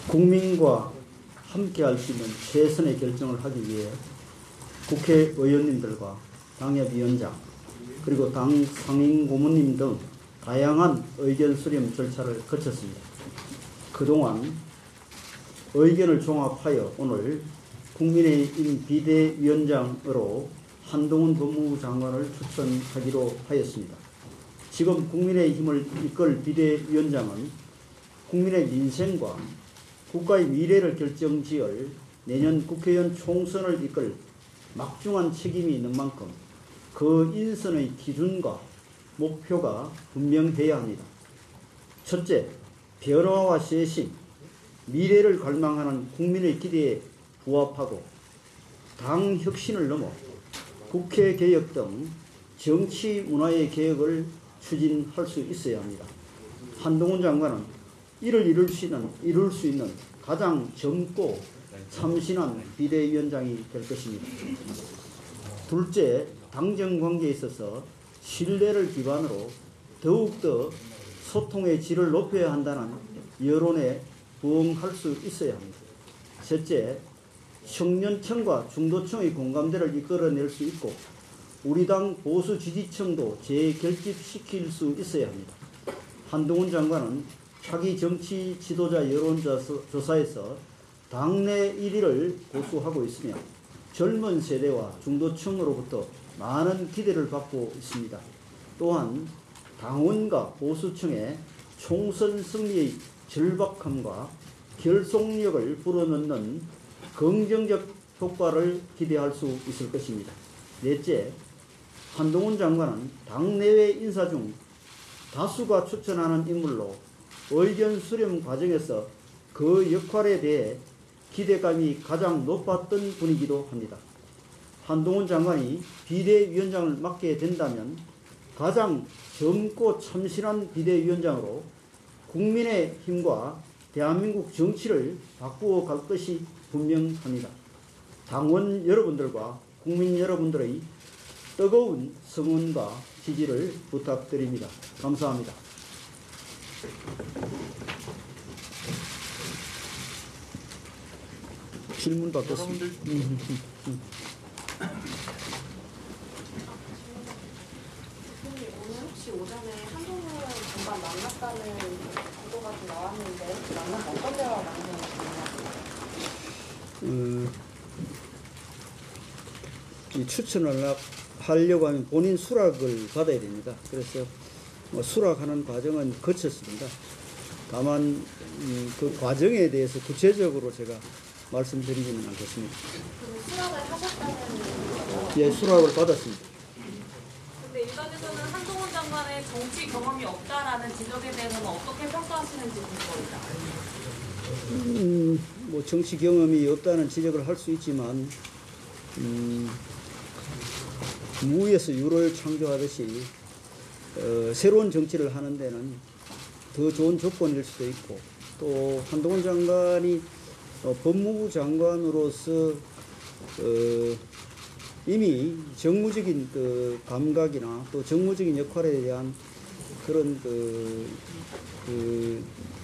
국민과 함께 할 수 있는 최선의 결정을 하기 위해 국회의원님들과 당협위원장 그리고 당 상임고문님 등 다양한 의견 수렴 절차를 거쳤습니다. 그동안 의견을 종합하여 오늘 국민의힘 비대위원장으로 한동훈 법무부 장관을 추천하기로 하였습니다. 지금 국민의힘을 이끌 비대위원장은 국민의 민생과 국가의 미래를 결정지을 내년 국회의원 총선을 이끌 막중한 책임이 있는 만큼 그 인선의 기준과 목표가 분명해야 합니다. 첫째, 변화와 쇄신, 미래를 갈망하는 국민의 기대에 부합하고 당 혁신을 넘어 국회 개혁 등 정치 문화의 개혁을 추진할 수 있어야 합니다. 한동훈 장관은 이를 이룰 수 있는 가장 젊고 참신한 비대위원장이 될 것입니다. 둘째, 당정 관계에 있어서 신뢰를 기반으로 더욱더 소통의 질을 높여야 한다는 여론에 부응할 수 있어야 합니다. 셋째, 청년층과 중도층의 공감대를 이끌어낼 수 있고 우리 당 보수 지지층도 재결집시킬 수 있어야 합니다. 한동훈 장관은 차기 정치 지도자 여론조사에서 당내 1위를 고수하고 있으며 젊은 세대와 중도층으로부터 많은 기대를 받고 있습니다. 또한 당원과 보수층의 총선 승리의 절박함과 결속력을 불어넣는 긍정적 효과를 기대할 수 있을 것입니다. 넷째, 한동훈 장관은 당내외 인사 중 다수가 추천하는 인물로 의견 수렴 과정에서 그 역할에 대해 기대감이 가장 높았던 분이기도 합니다. 한동훈 장관이 비대위원장을 맡게 된다면 가장 젊고 참신한 비대위원장으로 국민의힘과 대한민국 정치를 바꾸어 갈 것이 분명합니다. 당원 여러분들과 국민 여러분들의 뜨거운 성원과 지지를 부탁드립니다. 감사합니다. 질문 받겠습니다. 오늘 혹시 오전에 한동훈 장관 만났다는 보도가 좀 나왔는데 만나서 어떤 대화 나누셨나요? 이 추천을 하려고 하면 본인 수락을 받아야 됩니다. 그래서 수락하는 과정은 거쳤습니다. 다만 그 과정에 대해서 구체적으로 제가 말씀드리지는 않겠습니다. 그럼 수락을 하셨다는 거죠? 예, 수락을 받았습니다. 근데 일각에서는 한동훈 장관의 정치 경험이 없다라는 지적에 대해서는 어떻게 평가하시는지 궁금합니다. 뭐 정치 경험이 없다는 지적을 할 수 있지만 무에서 유를 창조하듯이 새로운 정치를 하는 데는 더 좋은 조건일 수도 있고 또 한동훈 장관이 법무부 장관으로서 이미 정무적인 그 감각이나 또 정무적인 역할에 대한 그런 그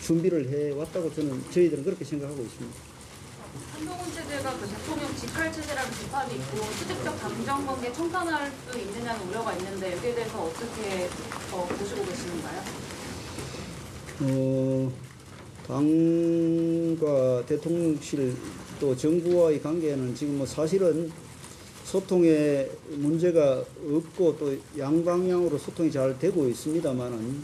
준비를 해왔다고 저희들은 그렇게 생각하고 있습니다. 한동훈 체제가 그 대통령 직할 체제라는 비판이 있고 수직적 당정관계 청산할 수 있느냐는 우려가 있는데 여기에 대해서 어떻게 보시고 계시는가요? 당과 대통령실 또 정부와의 관계는 지금 뭐 사실은 소통에 문제가 없고 또 양방향으로 소통이 잘 되고 있습니다만은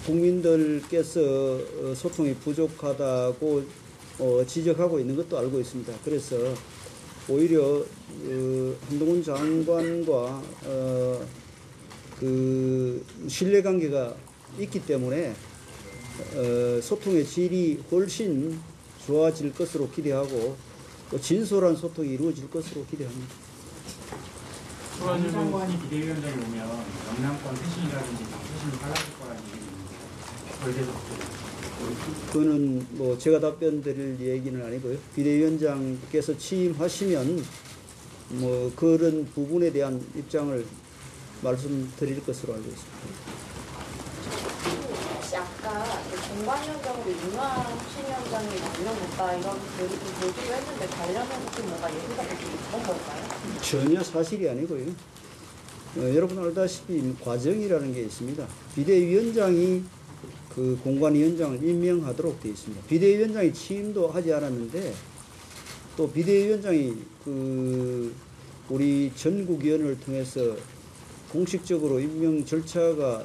국민들께서 소통이 부족하다고 지적하고 있는 것도 알고 있습니다. 그래서 오히려 한동훈 장관과 그 신뢰관계가 있기 때문에 소통의 질이 훨씬 좋아질 것으로 기대하고 또 진솔한 소통이 이루어질 것으로 기대합니다. 한 장관이 비대위원장이 오면 영남권 쇄신이라든지 쇄신이 달라질 거라는 얘기입니다. 그걸 대해서 그거는 뭐 제가 답변 드릴 얘기는 아니고요. 비대위원장께서 취임하시면 뭐 그런 부분에 대한 입장을 말씀드릴 것으로 알고 있습니다. 혹시 아까 공관위원장으로 윤화혁 신위원장이 감염됐다 이런 얘기 좀 들기도 했는데 관련해서 좀 뭔가 얘기가 되게 있던 걸까요? 전혀 사실이 아니고요. 여러분 알다시피 과정이라는 게 있습니다. 비대위원장이 그 공관위원장을 임명하도록 되어 있습니다. 비대위원장이 취임도 하지 않았는데 또 비대위원장이 그 우리 전국위원회를 통해서 공식적으로 임명 절차가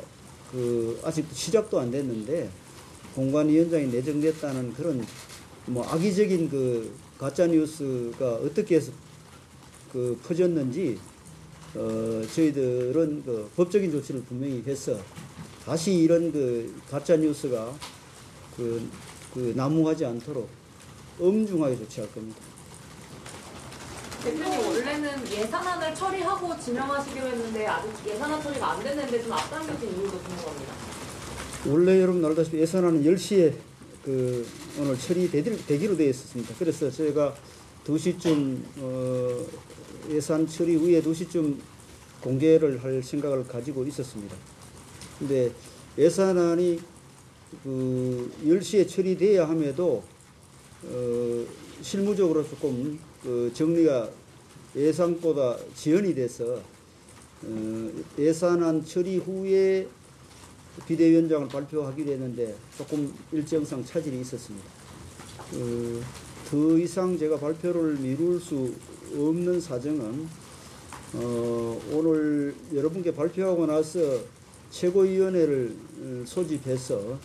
그 아직 시작도 안 됐는데 공관위원장이 내정됐다는 그런 뭐 악의적인 그 가짜 뉴스가 어떻게 해서 그 퍼졌는지 저희들은 그 법적인 조치를 분명히 해서 다시 이런 그 가짜 뉴스가 그 난무하지 않도록 엄중하게 조치할 겁니다. 대표님 원래는 예산안을 처리하고 지명하시기로 했는데 아직 예산안 처리가 안 됐는데 좀 앞당겨진 이유도 궁금합니다. 원래 여러분 알다시피 예산안은 10시에 그 오늘 처리되기로 되어 있었습니다. 그래서 저희가 2시쯤 예산 처리 후에 2시쯤 공개를 할 생각을 가지고 있었습니다. 근데 예산안이 그 10시에 처리돼야 함에도 실무적으로 조금 정리가 예상보다 지연이 돼서 예산안 처리 후에 비대위원장을 발표하기로 했는데 조금 일정상 차질이 있었습니다. 더 이상 제가 발표를 미룰 수 없는 사정은 오늘 여러분께 발표하고 나서 최고위원회를 소집해서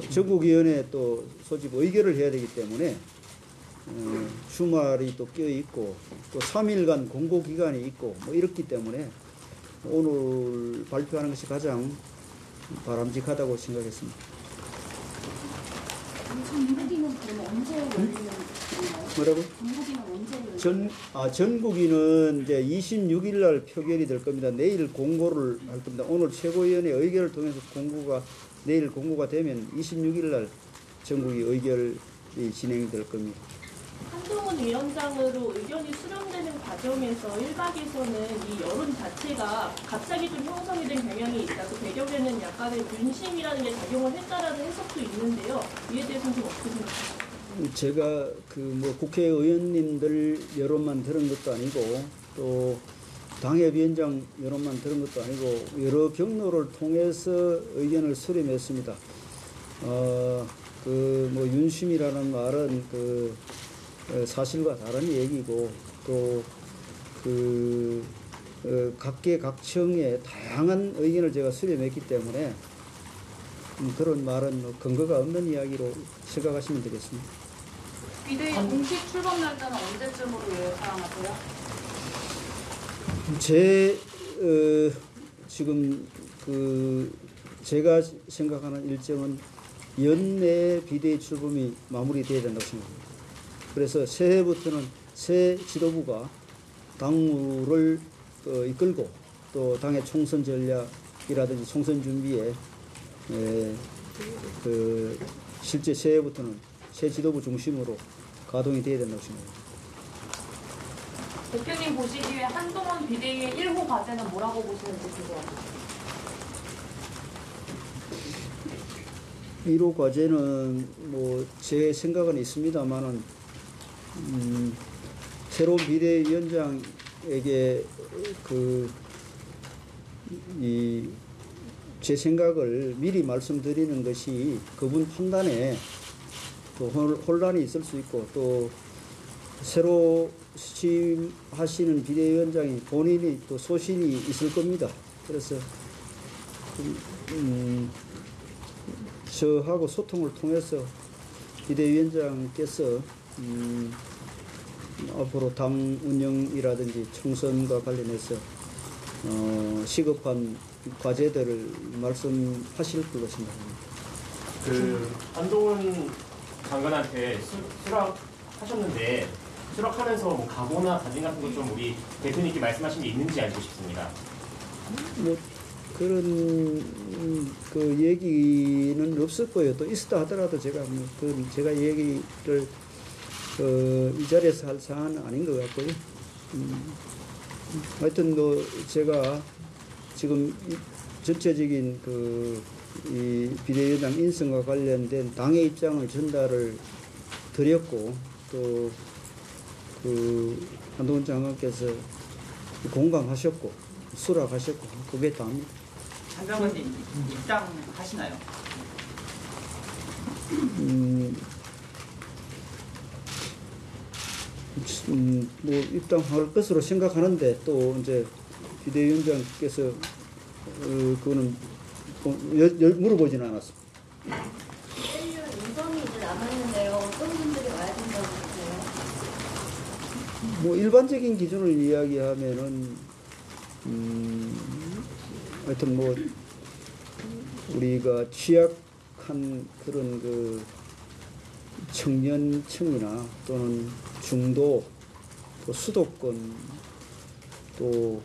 전국위원회 또 소집 의결을 해야 되기 때문에 주말이 또 껴 있고 또 3일간 공고 기간이 있고 뭐 이렇기 때문에 오늘 발표하는 것이 가장 바람직하다고 생각했습니다. 전국위는 그러면 언제 열리는 건가요? 뭐라고? 전국위는 언제 열리는 전국위는 이제 26일 날 표결이 될 겁니다. 내일 공고를 할 겁니다. 오늘 최고위원회 의결을 통해서 내일 공고가 되면 26일 날 전국위 의결이 진행될 겁니다. 한동훈 위원장으로 의견이 수렴되는 과정에서 일각에서는 이 여론 자체가 갑자기 좀 형성이 된 경향이 있다. 그 배경에는 약간의 민심이라는 게 작용을 했다라는 해석도 있는데요. 이에 대해서는 좀 어떻게 생각하세요? 제가 그 뭐 국회의원님들 여론만 들은 것도 아니고 또 당협위원장 여론만 들은 것도 아니고 여러 경로를 통해서 의견을 수렴했습니다. 그 뭐 윤심이라는 말은 그 사실과 다른 얘기고 또 그 각계각층의 다양한 의견을 제가 수렴했기 때문에 그런 말은 뭐 근거가 없는 이야기로 생각하시면 되겠습니다. 비대위 공식 출범 날짜는 언제쯤으로 예상하세요? 지금 제가 생각하는 일정은 연내 비대위 출범이 마무리돼야 된다고 생각합니다. 그래서 새해부터는 새 지도부가 당무를 이끌고 또 당의 총선 전략이라든지 총선 준비에 실제 새해부터는 새 지도부 중심으로 가동이 돼야 된다고 생각합니다. 대표님 보시기에 한동훈 비대위의 1호 과제는 뭐라고 보시는지 궁금합니다. 1호 과제는 뭐 제 생각은 있습니다만은 새로운 비대위원장에게 제 생각을 미리 말씀드리는 것이 그분 판단에 또 혼란이 있을 수 있고 또 새로 취임하시는 비대위원장이 본인이 또 소신이 있을 겁니다. 그래서 저하고 소통을 통해서 비대위원장께서 앞으로 당 운영이라든지 총선과 관련해서 시급한 과제들을 말씀하실 걸로 생각합니다. 한동훈 장관한테 수락하셨는데 수락하면서 뭐 각오나 다짐 같은 것 좀 우리 대표님께 말씀하신 게 있는지 알고 싶습니다. 뭐 그런 그 얘기는 없을 거예요. 또 있었다 하더라도 제가 제가 얘기를 이 자리에서 할 사안은 아닌 것 같고요. 하여튼 뭐 제가 지금 전체적인 이 비대위원장 인선과 관련된 당의 입장을 전달을 드렸고 또 그 한동훈 장관께서 공감하셨고 수락하셨고 그게 다입니다. 한 장관님 입당하시나요? 뭐 입당할 것으로 생각하는데 또 이제 비대위원장께서 그거는 물어보지는 않았습니다. 비대위원 인선이 이제 남았는데요. 어떤 분들이 와야 된다고 보세요? 뭐 일반적인 기준을 이야기하면은 하여튼 뭐 우리가 취약한 그런 그 청년층이나 또는 중도 또 수도권 또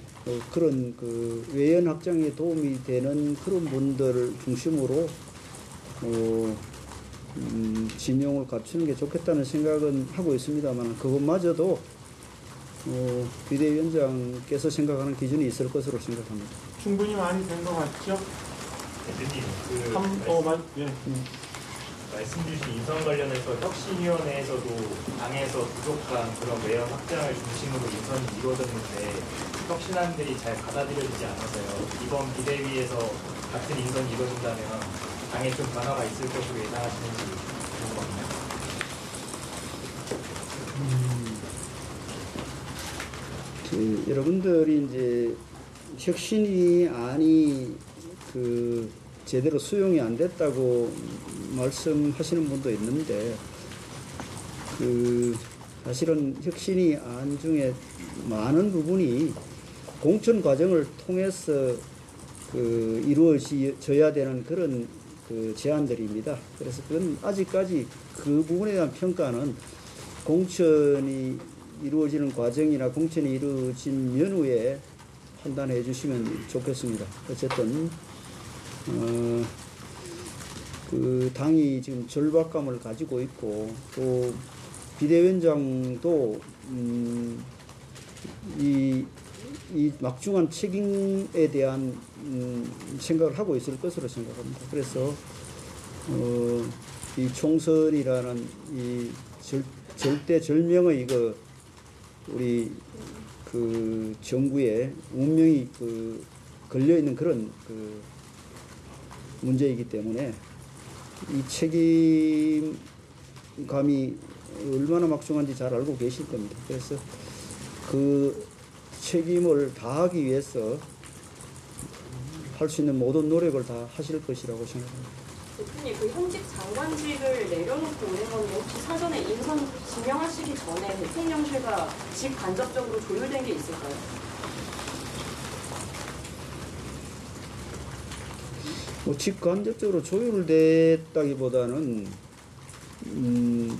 그런 그 외연 확장에 도움이 되는 그런 분들을 중심으로 지명을 갖추는 게 좋겠다는 생각은 하고 있습니다만 그것마저도 비대위원장께서 생각하는 기준이 있을 것으로 생각합니다. 충분히 많이 된 것 같죠? 대표님, 말씀 주신 인선 관련해서 혁신위원회에서도 당에서 부족한 그런 외연 확장을 중심으로 인선이 이루어졌는데 혁신안들이 잘 받아들여지지 않아서요. 이번 비대위에서 같은 인선이 이루어진다면 당에 좀 변화가 있을 것으로 예상하시는지 궁금합니다. 여러분들이 이제 혁신이 안이 그 제대로 수용이 안 됐다고 말씀하시는 분도 있는데 그 사실은 혁신이 안 중에 많은 부분이 공천 과정을 통해서 그 이루어져야 되는 그런 그 제안들입니다. 그래서 그건 아직까지 그 부분에 대한 평가는 공천이 이루어지는 과정이나 공천이 이루어진 연후에 판단해 주시면 좋겠습니다. 어쨌든 그 당이 지금 절박감을 가지고 있고 또 비대위원장도 이 막중한 책임에 대한 생각을 하고 있을 것으로 생각합니다. 그래서 이 총선이라는 이 절대절명의 이거 우리 그 정부의 운명이 그 걸려 있는 그런 그 문제이기 때문에 이 책임감이 얼마나 막중한지 잘 알고 계실 겁니다. 그래서 그 책임을 다하기 위해서 할 수 있는 모든 노력을 다 하실 것이라고 생각합니다. 대표님, 그 현직 장관직을 내려놓고 오는 건 혹시 사전에 인선 지명하시기 전에 대통령실과 직간접적으로 조율된 게 있을까요? 뭐 직간접적으로 조율됐다기보다는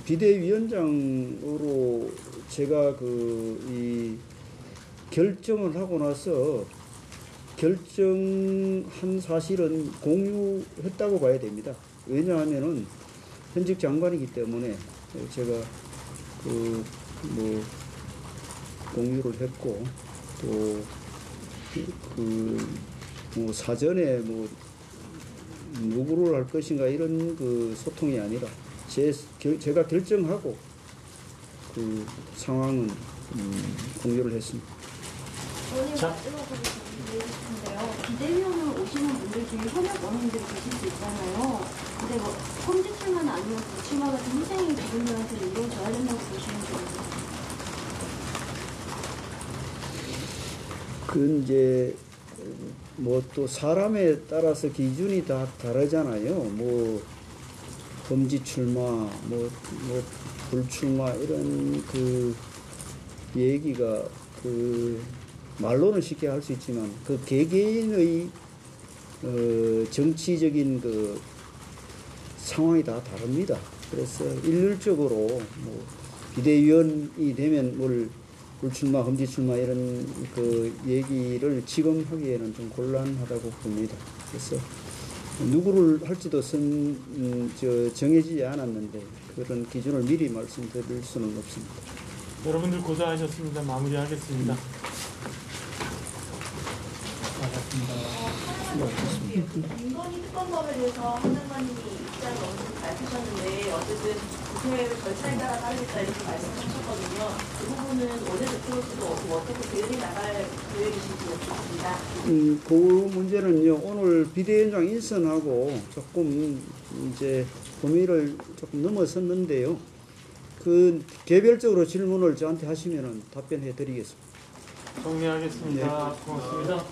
비대위원장으로 제가 이 결정을 하고 나서 결정한 사실은 공유했다고 봐야 됩니다. 왜냐하면은 현직 장관이기 때문에 제가 뭐 공유를 했고 또 뭐 사전에 뭐 누구를 할 것인가 이런 그 소통이 아니라 제가 결정하고 그 상황은 공유를 했습니다. 저는 마지막으로 드리고 싶은데요. 비대위원으로 오시는 분들 중에 현역 원인들이 계실 수 있잖아요. 근데 뭐 험지출마는 아니어서 출마 같은 희생이 그분들한테 이루어져야 된다고 보시는 거예요. 그 이제 뭐 또 사람에 따라서 기준이 다 다르잖아요. 뭐 범지 출마, 뭐 불출마 이런 그 얘기가 그 말로는 쉽게 할 수 있지만 그 개개인의 정치적인 그 상황이 다 다릅니다. 그래서 일률적으로 뭐 비대위원이 되면 뭘 불출마, 험지출마 이런 그 얘기를 지금 하기에는 좀 곤란하다고 봅니다. 그래서 누구를 할지도 정해지지 않았는데 그런 기준을 미리 말씀드릴 수는 없습니다. 여러분들 고생하셨습니다. 마무리하겠습니다. 수고하셨습니다. 김건희 특검법에 대해서 한 장관님이 입장을 어느 정도 밝히셨는데 어쨌든 국회의 절차에 따라 따르겠다 이렇게 말씀하셨거든요. 그 부분은 원내 대표로서도 어떻게 대응해 나갈 계획이신지 여쭙습니다. 그 문제는요, 오늘 비대위원장 인선하고 조금 이제 범위를 조금 넘어섰는데요. 그 개별적으로 질문을 저한테 하시면은 답변해 드리겠습니다. 정리하겠습니다. 네. 고맙습니다.